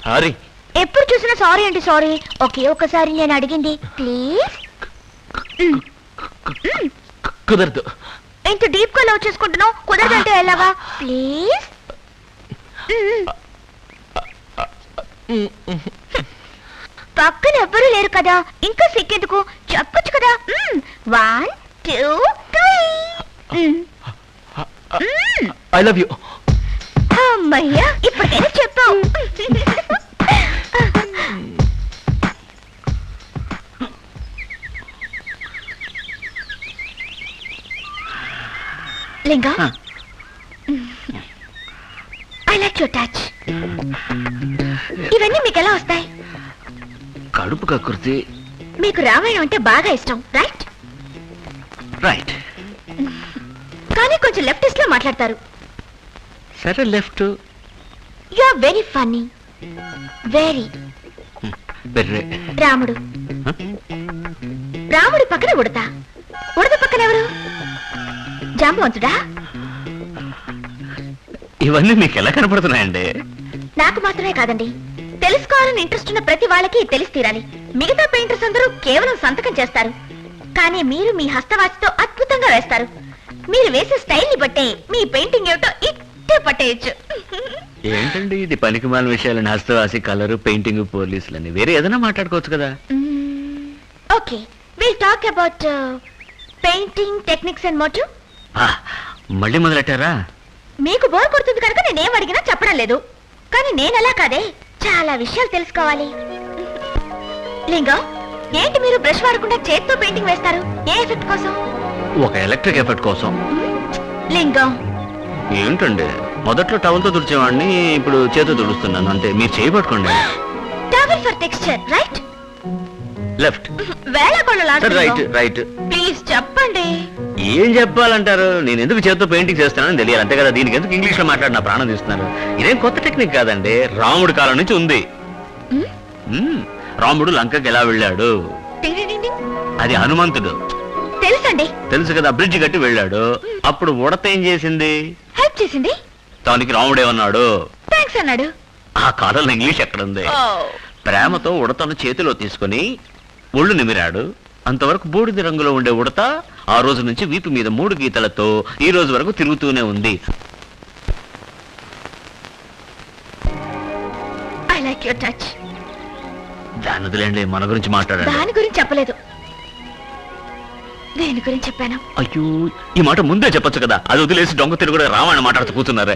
Sorry. ఎప్పుడు చూసినా sorry అంటే సారీ. ఒకే ఒక్కసారి నేను అడిగింది ప్లీజ్. కుదరదు. ఇంత డీప్ గా లవ్ చేసుకుంటున్నావు, కుదరదంటే ఎలాగా? ప్లీజ్. పక్కన ఎవ్వరూ లేరు కదా, ఇంకా సిక్కేందుకు? చెప్పొచ్చు కదా. 1 2 3. I love you. అమ్మయ్యా, ఇప్పటికైనా చెప్పావు. లింగా, ఐ లైక్ యువర్ టచ్. ఇవన్నీ మీకు ఎలా వస్తాయి? కడుపు కకృతి. మీకు రామాయణం అంటే బాగా ఇష్టం, రైట్? రైట్. కానీ కొంచెం లెఫ్టిస్ట్ లో మాట్లాడతారు. సరే, left. You are very funny. Very. Ramudu. రాముడి పక్కన ఉడత. ఉడత పక్కన ఎవరు? జాంబవంతుడా? ఇవన్నీ మీకు ఎలా కనపడుతున్నాయండి? నాకు మాత్రమే కాదండి, తెలుసుకోవాలని ఇంట్రెస్ట్ ఉన్న ప్రతి వాళ్ళకి తెలిసి తీరాలి. మిగతా పెయింటర్స్ అందరూ కేవలం సంతకం చేస్తారు, కానీ మీరు మీ హస్తవాచితో అద్భుతంగా వేస్తారు. మీరు వేసే స్టైల్ ని బట్టే మీ పెయింటింగ్ ఏమిటో ఇట్టే పట్టేయచ్చు. ఏంటండి ఇది పనికిమాల విషయాలని? హస్తవాసి, కలరు, పెయింటింగ్, పోలీసులని వేరే ఏదైనా మాట్లాడుకోవచ్చు కదా. Okay, will talk about painting techniques and motive. మళ్ళీ మొదలెట్టారా? మీకు బోర్ కొడుతుంది కనుక నేనేం అడిగినా చెప్పడం లేదు, కానీ నేనలా కాదే, చాలా విషయాలు తెలుసుకోవాలి. లింగం, ఏంటి మీరు బ్రష్ వాడకుండా చేత్తో పెయింటింగ్ వేస్తారు? ఏ ఎఫెక్ట్ కోసం? ఒక ఎలక్ట్రిక్ ఎఫెక్ట్ కోసం. లింగం, ఏంటండి మొదట్లో టవల్తో తుడిచేవాడిని, ఇప్పుడు చేతితో తుడుస్తున్నాను అంతే. మీరు చేయబట్టుకోండి. Towel for texture, right? Left. Right right. Please చెప్పండి. ఏం చెప్పాలంటారు? నేను ఎందుకు చేతితో పెయింటింగ్ చేస్తానని తెలియాలి అంతే కదా. దీనికి ఎందుకు ఇంగ్లీష్ లో మాట్లాడిన ప్రాణం తీస్తున్నారు? ఇదేం కొత్త టెక్నిక్ కాదండి, రాముడి కాలం నుంచి ఉంది. రాముడు లంకకి ఎలా వెళ్ళాడు? అది హనుమంతుడు. తెలుసండి. తెలుసు కదా, బ్రిడ్జ్ కట్టి వెళ్ళాడు. అప్పుడు ఉడత ఏం చేసింది? హెల్ప్ చేసింది. దానికి రాముడు ఏమన్నాడు? థాంక్స్ అన్నాడు. ఆ కాలంలో ఇంగ్లీష్ ఎక్కడుంది? ప్రేమతో ఉడతను చేతిలో తీసుకుని ఒళ్ళు నిమిరాడు. అంతవరకు బూడిద రంగులో ఉండే ఉడత ఆ రోజు నుంచి వీపు మీద 3 గీతలతో ఈ రోజు వరకు తిరుగుతూనే ఉంది. I like your touch. దాని వదిలేండి, మన గురించి మాట్లాడండి. దాని గురించి చెప్పలేదు, దేని గురించి చెప్పాను? అయ్యో, ఈ మాట ముందే చెప్పొచ్చు కదా. అది వదిలేసి దొంగ తిరుగుడు రామాయణ మాట్లాడుతూ కూర్చున్నారే.